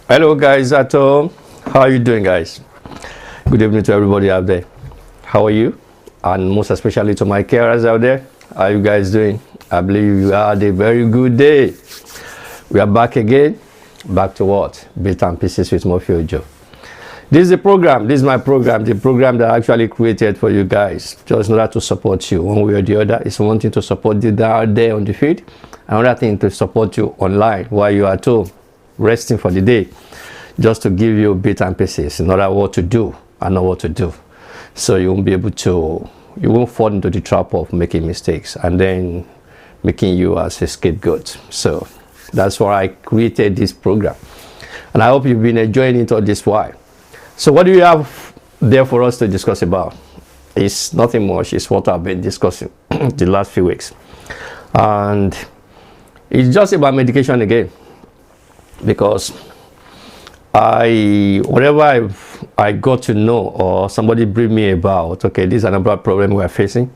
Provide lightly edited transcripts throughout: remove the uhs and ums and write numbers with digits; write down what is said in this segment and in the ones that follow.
Hello guys at home, how are you doing guys? Good evening to everybody out there. How are you? And most especially to my carers out there, how are you guys doing? I believe you had a very good day. We are back again, back to what? Bit and pieces with Murphy Ojo. This is the program, this is my program, the program that I actually created for you guys, just in order to support you one way or the other. It's one thing to support you out there on the field, another thing to support you online while you are at home resting for the day, just to give you bits and pieces in order what to do and not what to do, so you won't be able to, you won't fall into the trap of making mistakes and then making you as a scapegoat. So that's why I created this program, and I hope you've been enjoying it all this while. So what do you have there for us to discuss about? It's nothing much, it's what I've been discussing the last few weeks, and it's just about medication again. Because whatever I got to know or somebody briefed me about, okay, this is another problem we are facing,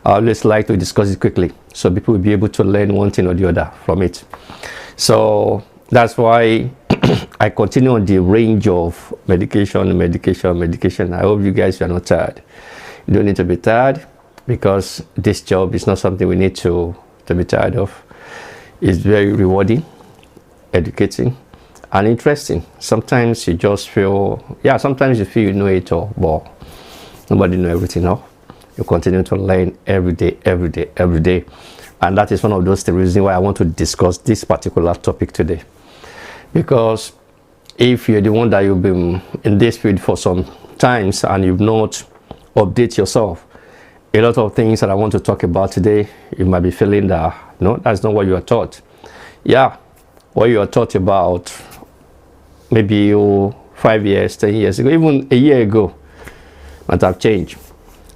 I always like to discuss it quickly so people will be able to learn one thing or the other from it. So that's why I continue on the range of medication. I hope you guys are not tired. You don't need to be tired, because this job is not something we need to be tired of. It's very rewarding, educating, and interesting. Sometimes you just feel, sometimes you feel you know it all, but nobody knows everything now. You continue to learn every day, and that is one of those reasons why I want to discuss this particular topic today. Because if you're the one that you've been in this field for some times and you've not updated yourself, a lot of things that I want to talk about today, you might be feeling that no, that's not what you are taught. What you are taught about maybe 5 years, 10 years ago, even a year ago, might have changed.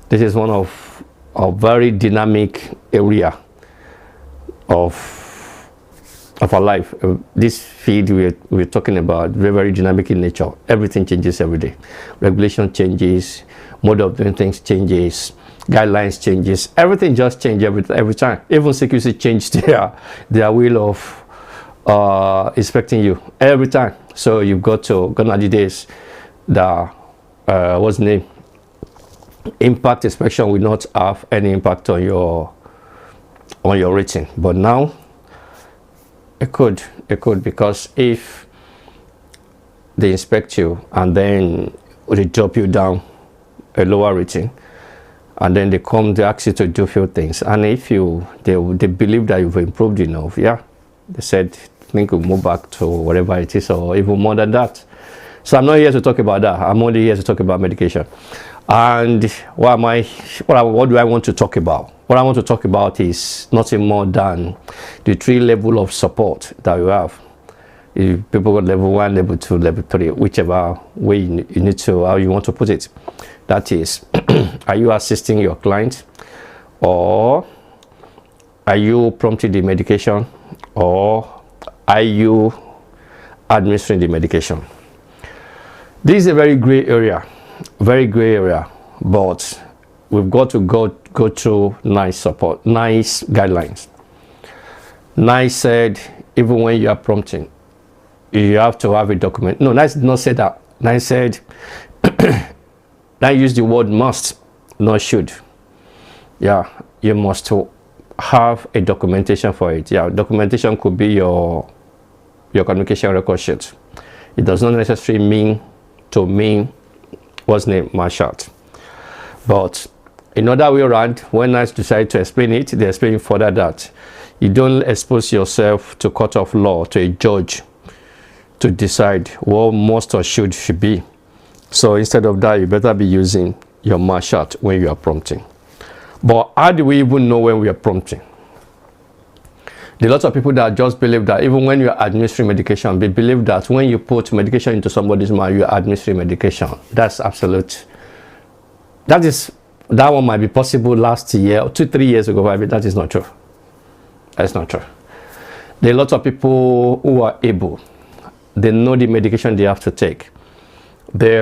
This is one of a very dynamic area of our life. This field we're talking about, very dynamic in nature. Everything changes every day. Regulation changes, mode of doing things changes, guidelines changes, everything just changes every time. Even security changed their will of inspecting you every time. So you've got to gone at the days that what's the name, impact inspection will not have any impact on your rating, but now it could, because if they inspect you and then they drop you down a lower rating, and then they ask you to do a few things, and if they believe that you've improved enough, they said, I think we'll move back to whatever it is, or even more than that. So I'm not here to talk about that. I'm only here to talk about medication. And what do I want to talk about? What I want to talk about is nothing more than the 3 levels of support that you have. If people got level 1, level 2, level 3, whichever way you need to, how you want to put it. That is, are you assisting your client, or are you prompting the medication, or are you administering the medication? This is a very gray area, but we've got to go through nice support, nice guidelines. Nice said, even when you are prompting, you have to have a document. No, Nice did not say that. Nice said, I use the word must, not should. You must have a documentation for it. Documentation could be your communication record sheet. It does not necessarily mean what's name, my shot. But in other way around, when I decide to explain it, they explain further that you don't expose yourself to court of law, to a judge, to decide what must or should be. So instead of that, you better be using your mashart when you are prompting. But how do we even know when we are prompting? There are lots of people that just believe that even when you are administering medication, they believe that when you put medication into somebody's mouth, you are administering medication. That's absolute. That one might be possible last year or 2-3 years ago, but that is not true. That's not true. There are lots of people who are able. They know the medication they have to take. They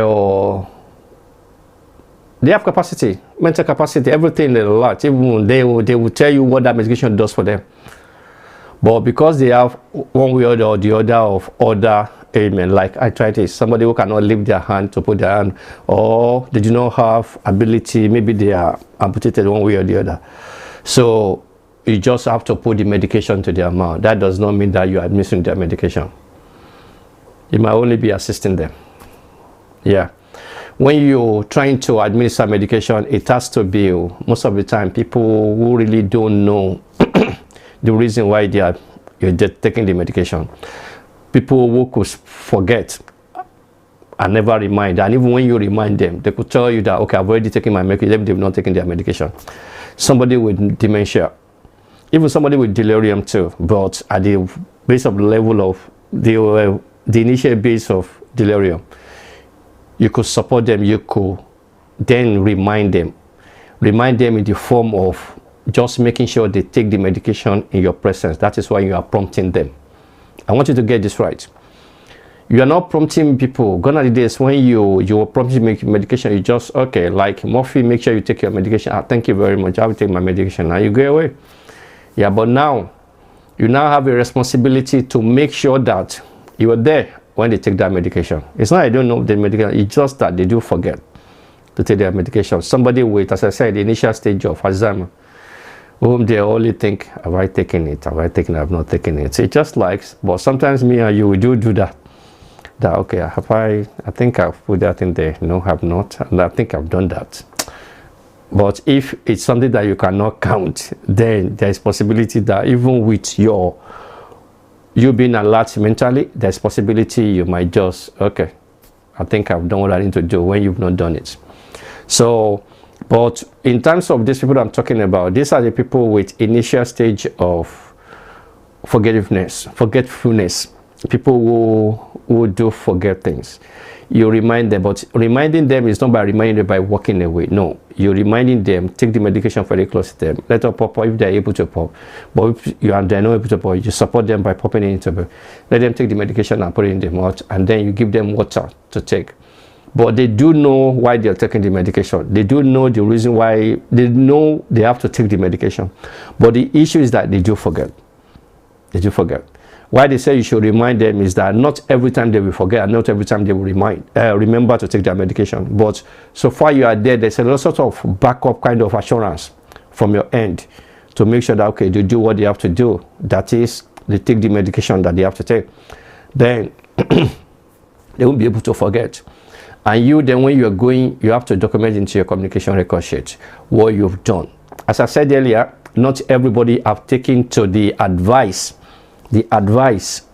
have capacity, mental capacity, everything a lot. Even they will tell you what that medication does for them. But because they have one way or the other of other ailment, like arthritis, somebody who cannot lift their hand to put their hand, or they do not have ability, maybe they are amputated one way or the other. So you just have to put the medication to their mouth. That does not mean that you are administering their medication. You might only be assisting them. Yeah. When you're trying to administer medication, it has to be, most of the time, people who really don't know the reason why you're taking the medication. People who could forget and never remind, and even when you remind them, they could tell you that, okay, I've already taken my medication, they've not taken their medication. Somebody with dementia, even somebody with delirium too, but at the base of the level of the initial base of delirium, you could support them, you could then remind them in the form of just making sure they take the medication in your presence. That is why you are prompting them. I want you to get this right. You are not prompting people. Gone are the days when you are prompting medication, you just, okay, like Murphy, make sure you take your medication. Thank you very much, I will take my medication. Now you go away. Yeah, but now, you now have a responsibility to make sure that you are there when they take that medication. It's not I don't know the medication, it's just that they do forget to take their medication. Somebody with, as I said, the initial stage of Alzheimer, whom they only think, have I taken it, have I taken it, have not taken it. So it just likes, but sometimes me and you, we do that. That, okay, I think I've put that in there. No, have not, and I think I've done that. But if it's something that you cannot count, then there's possibility that even with you being alert mentally, there's possibility you might just, okay, I think I've done what I need to do when you've not done it. So, but in terms of these people I'm talking about, these are the people with initial stage of forgetfulness, people who do forget things. You remind them, but reminding them is not by reminding them by walking away. No, you're reminding them, take the medication very close to them. Let them pop if they're able to pop. But if they're not able to pop, you support them by popping it into them. Let them take the medication and put it in the mouth, and then you give them water to take. But they do know why they're taking the medication. They do know the reason why. They know they have to take the medication. But the issue is that they do forget. They do forget. Why they say you should remind them is that not every time they will forget and not every time they will remember to take their medication. But so far you are there, there's a sort of backup kind of assurance from your end to make sure that, okay, they do what they have to do. That is, they take the medication that they have to take. Then they won't be able to forget. And you then, when you are going, you have to document into your communication record sheet what you've done. As I said earlier, not everybody have taken to the advice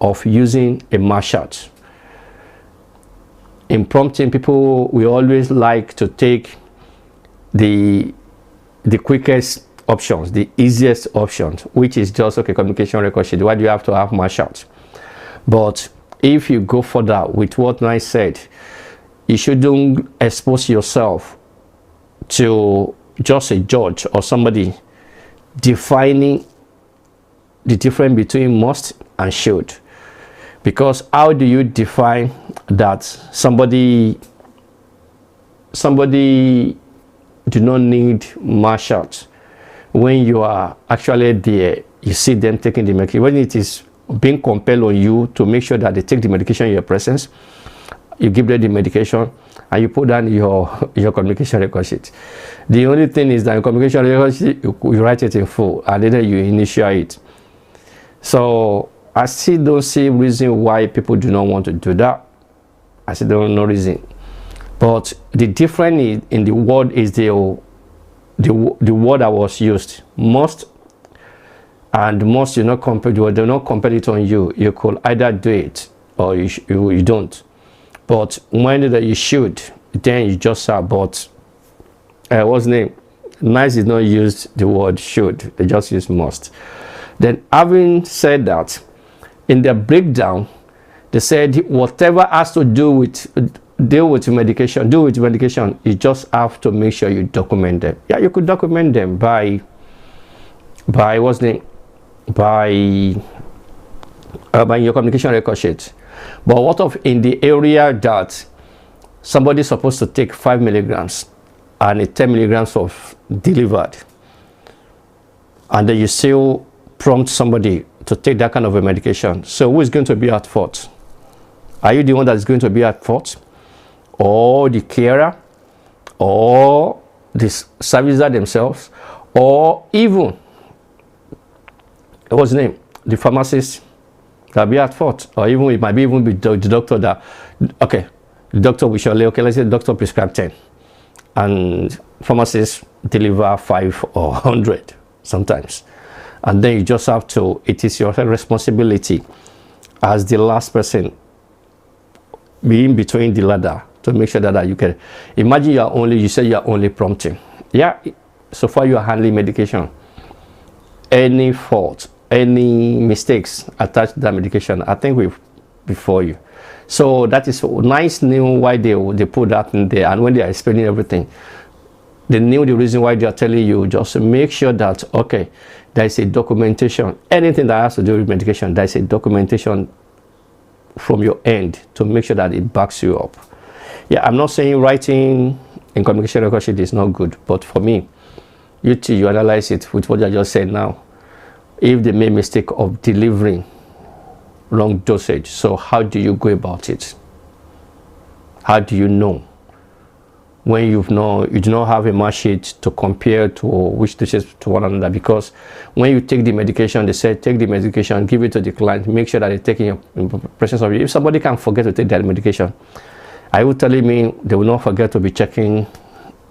of using a mouthshot. In prompting people, we always like to take the quickest options, the easiest options, which is just, okay, communication record sheet. Why do you have to have mouthshot? But if you go further with what I said, you shouldn't expose yourself to just a judge or somebody defining the difference between must and should. Because how do you define that somebody do not need mouthshot when you are actually there, you see them taking the medication, when it is being compelled on you to make sure that they take the medication in your presence, you give them the medication and you put down your communication record sheet. The only thing is that your communication record sheet, you write it in full and then you initiate it. So I still don't see reason why people do not want to do that. I still don't know reason. But the difference in the word is the word that was used. Must and must, you not compel, do not compel it on you. You could either do it or you don't. But when that you should, then you just say, but what's the name? NICE did not use the word should, they just use must. Then having said that, in their breakdown, they said whatever has to do with medication, you just have to make sure you document them. Yeah, you could document them by what's the name? By your communication record sheet. But what of in the area that somebody is supposed to take 5 milligrams and 10 milligrams of delivered, and then you still prompt somebody to take that kind of a medication. So who is going to be at fault? Are you the one that is going to be at fault, or the carer, or the servicer themselves, or even what's his name, the pharmacist that will be at fault? Or even it might be even be the doctor that, okay, the doctor will surely, okay, let's say the doctor prescribe 10 and pharmacists deliver 5 or 100 sometimes, and then you just have to, it is your responsibility as the last person being between the ladder to make sure that you can imagine you say you're only prompting. Yeah, so far you are handling medication. Any fault, any mistakes attached to that medication, I think we've before you. So that is nice new why they put that in there, and when they are explaining everything, they knew the reason why they are telling you. Just make sure that, okay, there is a documentation. Anything that has to do with medication, there is a documentation from your end to make sure that it backs you up. Yeah, I'm not saying writing in communication record sheet is not good, but for me, you analyze it with what I just said now. If they made mistake of delivering wrong dosage, so how do you go about it? How do you know when you do not have a mark sheet to compare to which doses to one another? Because when you take the medication, they say take the medication, give it to the client, make sure that they take it in presence of you. If somebody can forget to take that medication, are you telling me they will not forget to be checking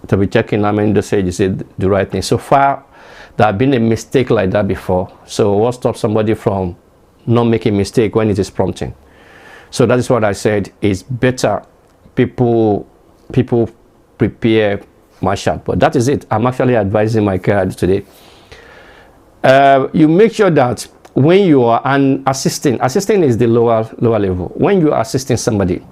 how many dosage is it the right thing? So far there have been a mistake like that before. So what stops somebody from not making mistake when it is prompting? So that is what I said. It's better people prepare my chart, but that is it. I'm actually advising my carer today. You make sure that when you are assisting is the lower level. When you are assisting somebody,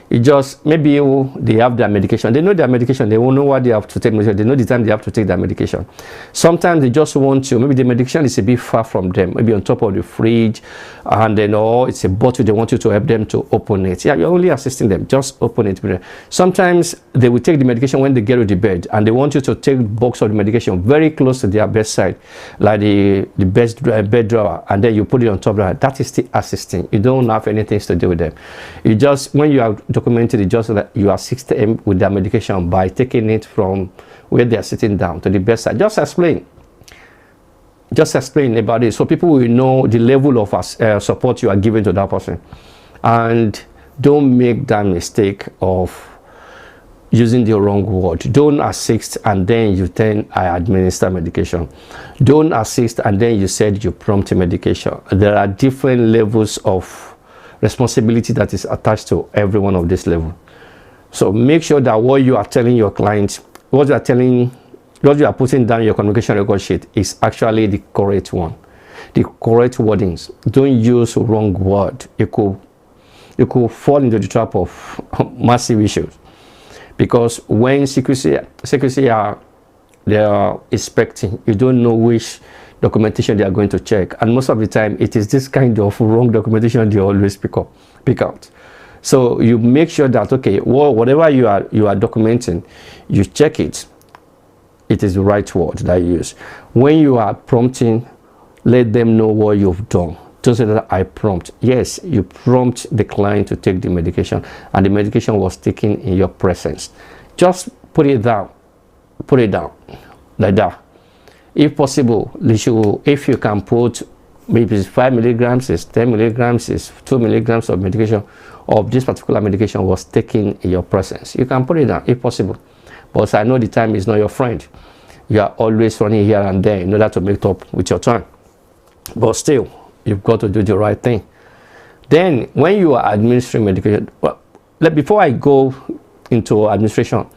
it just maybe they have their medication, they know their medication, they won't know what they have to take medication, they know the time they have to take their medication. Sometimes they just want to, maybe the medication is a bit far from them, maybe on top of the fridge, and then it's a bottle, they want you to help them to open it. Yeah, you're only assisting them, just open it. Sometimes they will take the medication when they get to the bed, and they want you to take the box of the medication very close to their bedside, like the bed drawer, and then you put it on top of that. That is still assisting. You don't have anything to do with them. You just, when you are documented, it just that you assist them with their medication by taking it from where they are sitting down to the bedside. Just explain about it, so people will know the level of support you are giving to that person. And don't make that mistake of using the wrong word. Don't assist and then you then I administer medication. Don't assist and then you said you prompt medication. There are different levels of responsibility that is attached to every one of this level. So make sure that what you are telling your clients, what you are putting down in your communication record sheet is actually the correct one, the correct wordings. Don't use wrong word. You could fall into the trap of massive issues, because when secrecy they are expecting, you don't know which documentation they are going to check, and most of the time it is this kind of wrong documentation they always pick out. So you make sure that, okay, whatever you are documenting, you check it is the right word that you use. When you are prompting, let them know what you've done. Don't say that I prompt. Yes, you prompt the client to take the medication, and the medication was taken in your presence. Just put it down like that. If possible, if you can put, maybe it's 5 milligrams, it's 10 milligrams, it's 2 milligrams of medication, of this particular medication was taken in your presence. You can put it down if possible. But I know the time is not your friend. You are always running here and there in order to make up with your time. But still, you've got to do the right thing. Then, when you are administering medication, before I go into administration,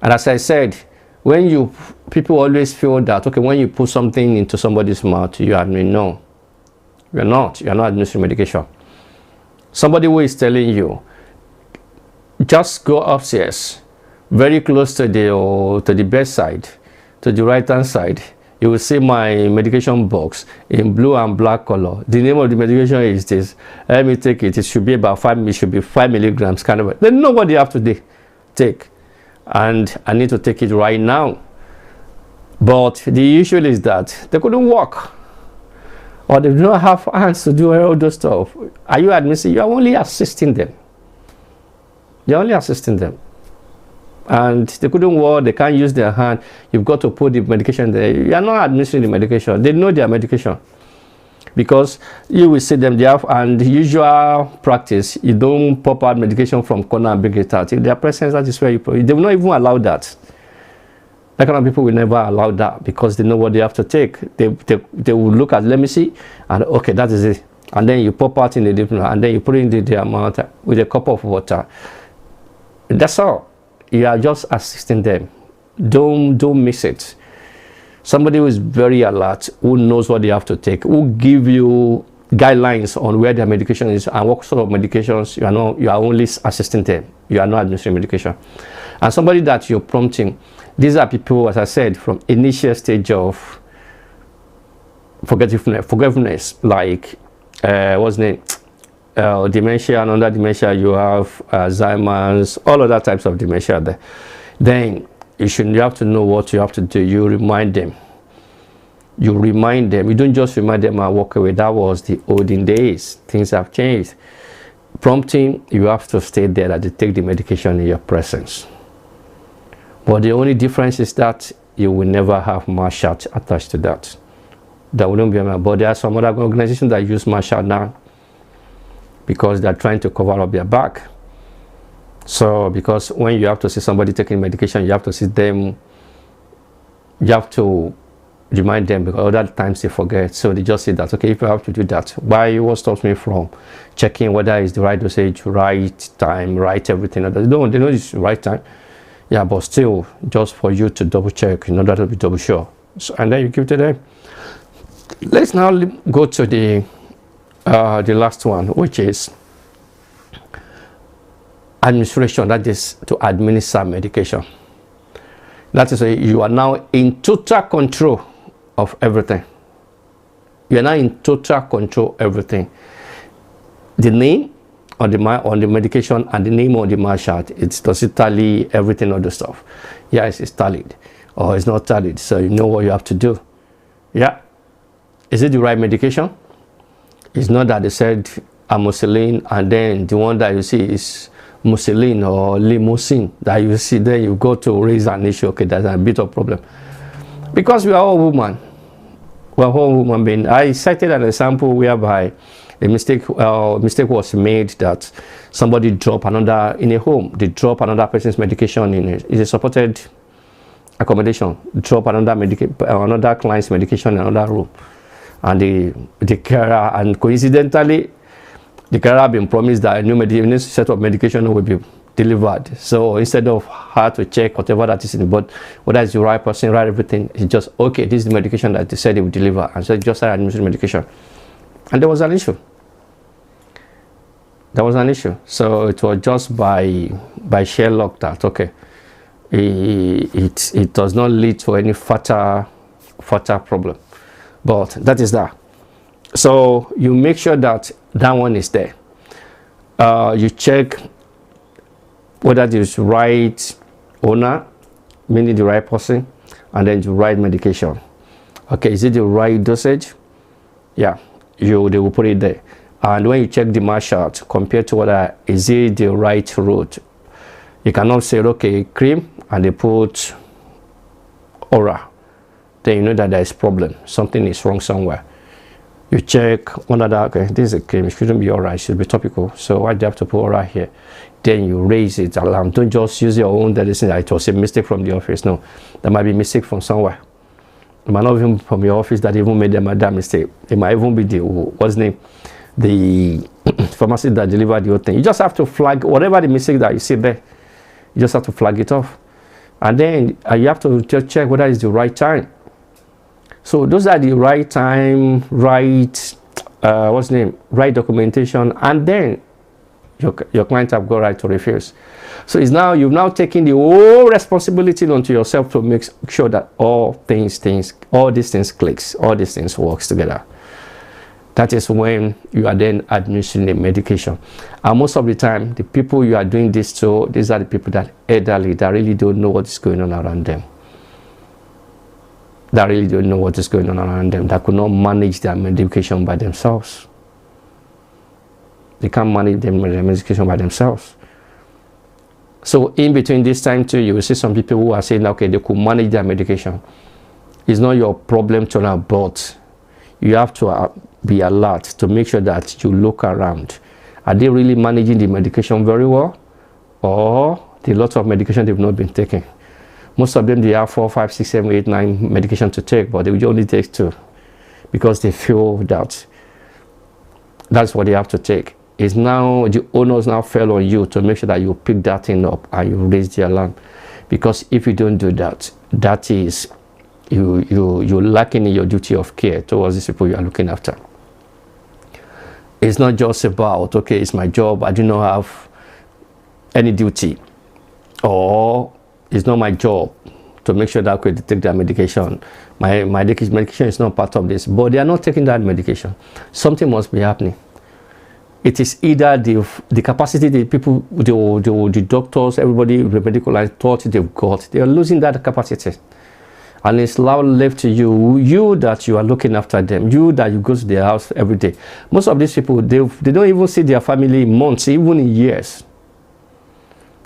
and as I said, when people always feel that, okay, when you put something into somebody's mouth, you admit, no, you're not administering medication. Somebody who is telling you, just go upstairs, very close to the bedside, to the right hand side, you will see my medication box in blue and black color. The name of the medication is this. Let me take it. It should be about 5 milligrams, kind of. Then know what you have to take. And I need to take it right now. But the issue is that they couldn't walk. or they do not have hands to do all those stuff. Are you admitting? You are only assisting them. You're only assisting them. And they couldn't walk, they can't use their hand. You've got to put the medication there. You are not administering the medication. They know their medication. Because you will see them there, and the usual practice, you don't pop out medication from corner and bring it out. If they are present, that is where you put it. They will not even allow that. That kind of people will never allow that because they know what they have to take. They will look at, let me see, and okay, that is it. And then you pop out in the different, and then you put in the amount with a cup of water. That's all. You are just assisting them. Don't miss it. Somebody who is very alert, who knows what they have to take, who give you guidelines on where their medication is and what sort of medications you are only assisting them. You are not administering medication. And somebody that you're prompting, these are people, as I said, from initial stage of forgetfulness, like what's the name? Dementia, and under dementia you have Alzheimer's, all other types of dementia there. Then you have to know what you have to do. You remind them. You remind them. You don't just remind them and walk away. That was the olden days. Things have changed. Prompting, you have to stay there that they take the medication in your presence. But the only difference is that you will never have martial attached to that. That wouldn't be a, but there are some other organizations that use martial now because they're trying to cover up their back. So because when you have to see somebody taking medication, you have to see them, you have to remind them, because other times they forget. So they just say that, okay, if I have to do that, why, what stops me from checking whether it's the right dosage, right time, right everything? They know it's the right time. Yeah, but still, just for you to double check in order to be double sure. So, and then you give it to them. Let's now go to the last one, which is administration. That is to administer medication. That is, you are now in total control of everything. You are now in total control of everything. The name on the medication and the name on the marshal, it's totally everything of the stuff. Yeah, it's tallied or it's not tallied, so you know what you have to do. Yeah, is it the right medication? It's not that they said amoxicillin and then the one that you see is mucilin or limousine that you see, then you go to raise an issue. Okay, that's a bit of problem because we are all women. We are all human beings. I cited an example whereby a mistake was made that somebody dropped another in a home. They drop another person's medication in a supported accommodation. Drop another client's medication in another room, and the carer, and coincidentally, the carer had been promised that a new set of medication will be delivered. So instead of her to check whatever that is in the board, whether it's the right person, right everything, it's just, okay, this is the medication that they said they would deliver. And so just started administering medication. And there was an issue. There was an issue. So it was just by sheer luck that, okay, it does not lead to any further problem. But that is that. So you make sure that that one is there. You check whether it is right owner, meaning the right person, and then the right medication. Okay, is it the right dosage? Yeah, they will put it there. And when you check the marshal compared to whether is it the right route, you cannot say, okay, cream, and they put oral. Then you know that there is problem. Something is wrong somewhere. You check one other, okay, this is a cream, it shouldn't be oral, it should be topical. So why do you have to put oral here? Then you raise it, alarm. Don't just use your own medicine. It was a mistake from the office. No, there might be a mistake from somewhere. It might not even from your office that even made that mistake. It might even be the, what's the name? The pharmacy that delivered the whole thing. You just have to flag whatever the mistake that you see there. You just have to flag it off. And then you have to just check whether it's the right time. So those are the right time, right, what's the name? Right documentation. And then your client have got right to refuse. So it's now, you've now taken the whole responsibility onto yourself to make sure that all these things clicks, all these things works together. That is when you are then administering the medication. And most of the time, the people you are doing this to, these are the people that elderly, that really don't know what is going on around them. that really don't know what is going on around them, that could not manage their medication by themselves. They can't manage their medication by themselves. So in between this time too, you will see some people who are saying, okay, they could manage their medication. It's not your problem to know, but you have to be alert to make sure that you look around. Are they really managing the medication very well? Or the lot of medication they've not been taking? Most of them, they have 4, 5, 6, 7, 8, 9 medication to take, but they will only take 2 because they feel that that's what they have to take. It's now, the onus now fell on you to make sure that you pick that thing up and you raise the alarm. Because if you don't do that, that is, you're lacking in your duty of care towards these people you are looking after. It's not just about, okay, it's my job, I do not have any duty, or it's not my job to make sure that I could take that medication. My medication is not part of this, but they are not taking that medication. Something must be happening. It is either the capacity the people, the doctors, everybody, the medical line thought they've got, they are losing that capacity. And it's now left to you that you are looking after them, you that you go to their house every day. Most of these people, they don't even see their family in months, even in years.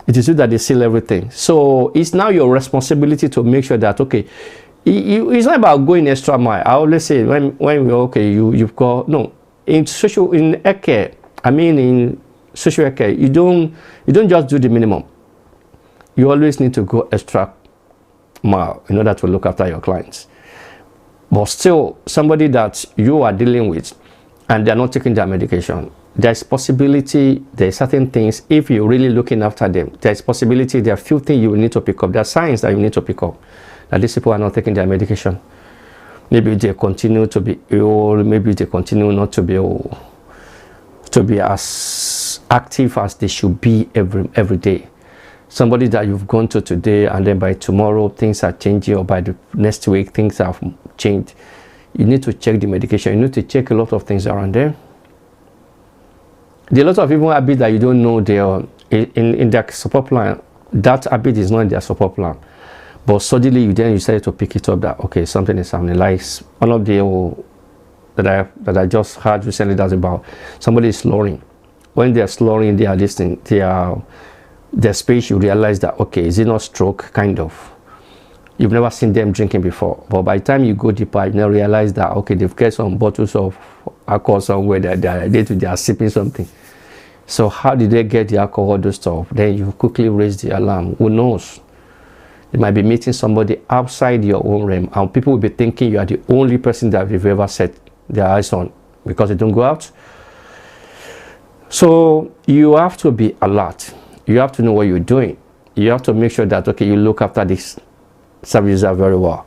It is you that they seal everything. So it's now your responsibility to make sure that, okay, it's not about going extra mile. I always say when we're okay, you've got, no, in care, I mean in social care, you don't just do the minimum. You always need to go extra mile in order to look after your clients. But still, somebody that you are dealing with and they're not taking their medication, there's possibility, there's certain things, if you're really looking after them, there's possibility, there are few things you will need to pick up. There are signs that you need to pick up that these people are not taking their medication. Maybe they continue to be ill, maybe they continue not to be ill, to be as active as they should be every day. Somebody that you've gone to today and then by tomorrow things are changing, or by the next week things have changed. You need to check the medication. You need to check a lot of things around there. There are a lot of people habit that you don't know they are in their support plan. That habit is not in their support plan. But suddenly you decided to pick it up that, okay, something is happening. Like one of the that I just heard recently, that's about somebody is slurring. When they are slurring, they are listening, their space, you realize that, okay, is it not stroke? Kind of. You've never seen them drinking before, but by the time you go deeper, you now realize that, okay, they've got some bottles of alcohol somewhere that they are sipping something. So how did they get the alcohol, those stuff? Then you quickly raise the alarm. Who knows? You might be meeting somebody outside your own realm, and people will be thinking you are the only person that they've ever set their eyes on because they don't go out. So you have to be alert. You have to know what you're doing. You have to make sure that, okay, you look after these services very well.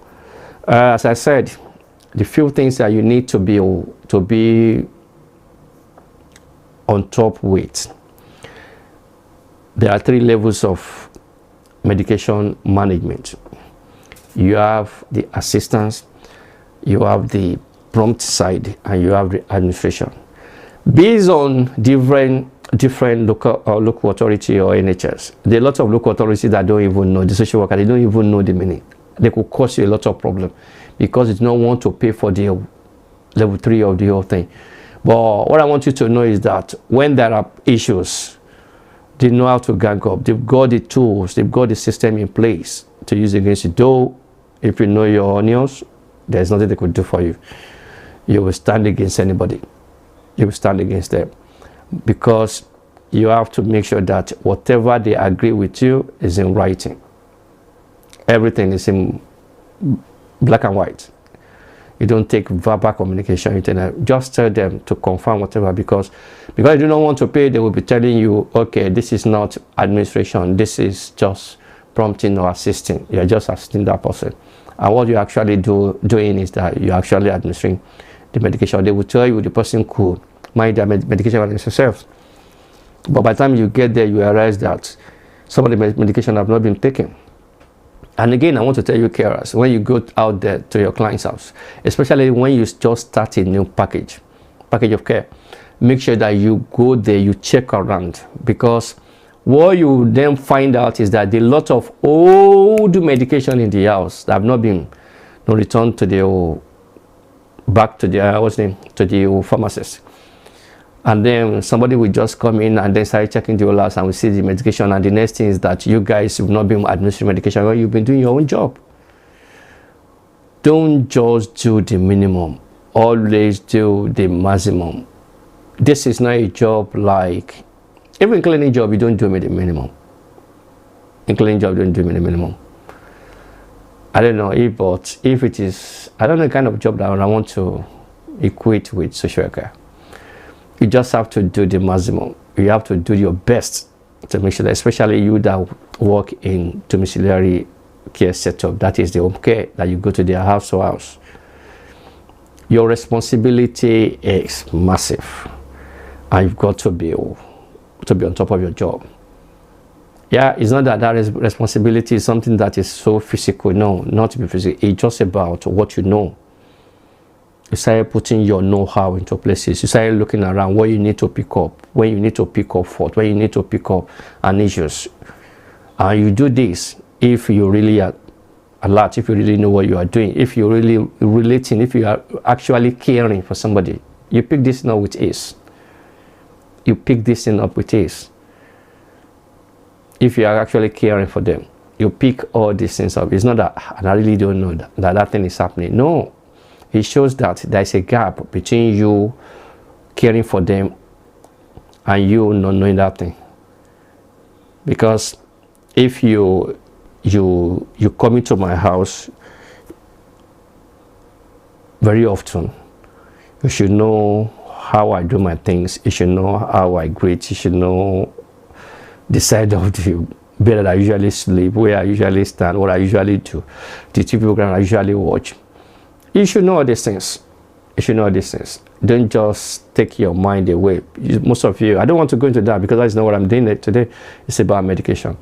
As I said, the few things that you need to be on top with. There are 3 levels of medication management. You have the assistance, you have the prompt side, and you have the administration. Based on different local authority or NHS, there are lots of local authorities that don't even know, the social worker, they don't even know the meaning. They could cause you a lot of problem because they don't want to pay for the level 3 of the whole thing. But what I want you to know is that when there are issues, they know how to gang up. They've got the tools, they've got the system in place to use against you. Though, if you know your onions, there's nothing they could do for you. You will stand against anybody. You will stand against them. Because you have to make sure that whatever they agree with you is in writing. Everything is in black and white. You don't take verbal communication. You just tell them to confirm whatever, because you do not want to pay, they will be telling you, okay, this is not administration, this is just prompting or assisting. You're just assisting that person. And what you're actually doing is that you're actually administering the medication. They will tell you the person could manage their medication by themselves. But by the time you get there, you realize that some of the medication have not been taken. And again, I want to tell you, carers, when you go out there to your client's house, especially when you just start a new package of care, make sure that you go there, you check around, because what you then find out is that there are a lot of old medication in the house that have not been no return to the back to the what's name to the pharmacist. And then somebody will just come in and then start checking the labs and we see the medication, and the next thing is that you guys have not been administering medication while you've been doing your own job. Don't just do the minimum, always do the maximum. This is not a job like, even cleaning job, you don't do the minimum. In cleaning job, you don't do the minimum. I don't know if, but if it is, I don't know the kind of job that I want to equate with social care. You just have to do the maximum. You have to do your best to make sure that, especially you that work in domiciliary care setup, that is the home care, that you go to their house to house. Your responsibility is massive, and you've got to be on top of your job. Yeah, it's not that responsibility is something that is so physical. No, not to be physical. It's just about what you know. You start putting your know-how into places. You start looking around what you need to pick up, when you need to pick up fault, when you need to pick up an issues. And you do this if you really are alert, if you really know what you are doing, if you're really relating, if you are actually caring for somebody. You pick this thing up with ease. You pick this thing up with ease. If you are actually caring for them, you pick all these things up. It's not that, and I really don't know that thing is happening. No. It shows that there is a gap between you caring for them and you not knowing that thing. Because if you come into my house very often, you should know how I do my things. You should know how I greet. You should know the side of the bed that I usually sleep, where I usually stand, what I usually do, the TV program I usually watch. You should know all these things. You should know all these things. Don't just take your mind away. Most of you, I don't want to go into that because that's not what I'm doing today. It's about medication.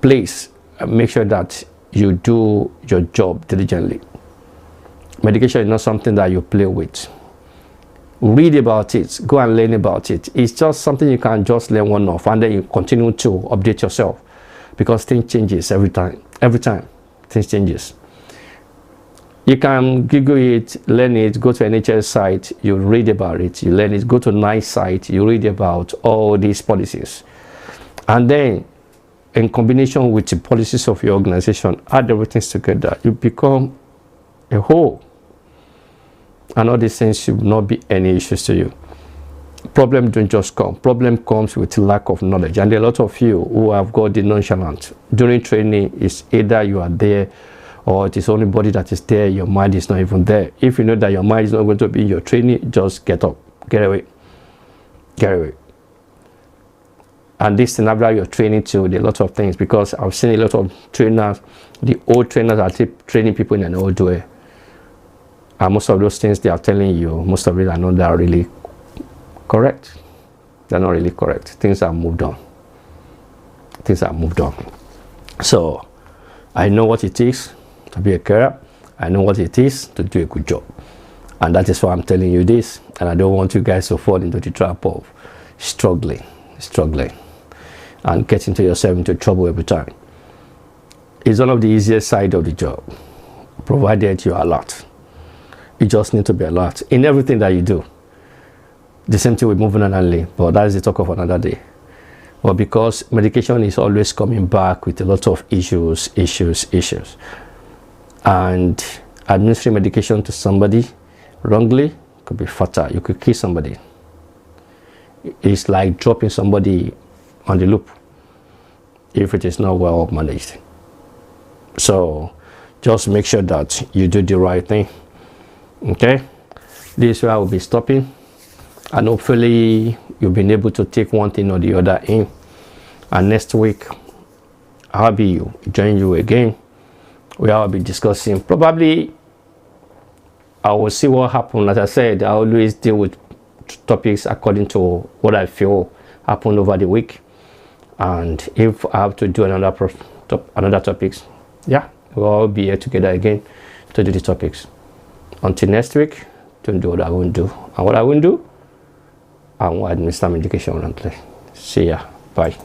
Please make sure that you do your job diligently. Medication is not something that you play with. Read about it. Go and learn about it. It's just something you can just learn one off, and then you continue to update yourself, because things changes every time. Every time things changes. You can Google it, learn it, go to an NHS site, you read about it, you learn it, go to NICE site, you read about all these policies. And then, in combination with the policies of your organization, add everything together, you become a whole. And all these things should not be any issues to you. Problem don't just come. Problem comes with lack of knowledge. And there are a lot of you who have got the nonchalant. During training, it's either you are there, or it is only body that is there, your mind is not even there. If you know that your mind is not going to be in your training, just get up, get away, get away. And this thing after your training too, there are a lot of things, because I've seen a lot of trainers, the old trainers are training people in an old way. And most of those things they are telling you, most of it are not that really correct. They're not really correct. Things are moved on. Things are moved on. So I know what it is to be a carer. I know what it is to do a good job, and that is why I'm telling you this. And I don't want you guys to fall into the trap of struggling and getting yourself into trouble every time. It's one of the easiest side of the job, provided you are alert. You just need to be alert in everything that you do. The same thing with moving and handling, but that is the talk of another day. But because medication is always coming back with a lot of issues, and administering medication to somebody wrongly could be fatal. You could kill somebody. It's like dropping somebody on the loop if it is not well managed. So just make sure that you do the right thing. Okay, this is where I will be stopping, and hopefully you've been able to take one thing or the other in. And next week I'll be join you again, where I'll be discussing, probably I will see what happened. As I said, I always deal with topics according to what I feel happened over the week, and if I have to do another topics, yeah, we'll all be here together again to do the topics. Until next week, don't do what I won't do. And what I won't do, I won't administer medication wrongly. See ya. Bye.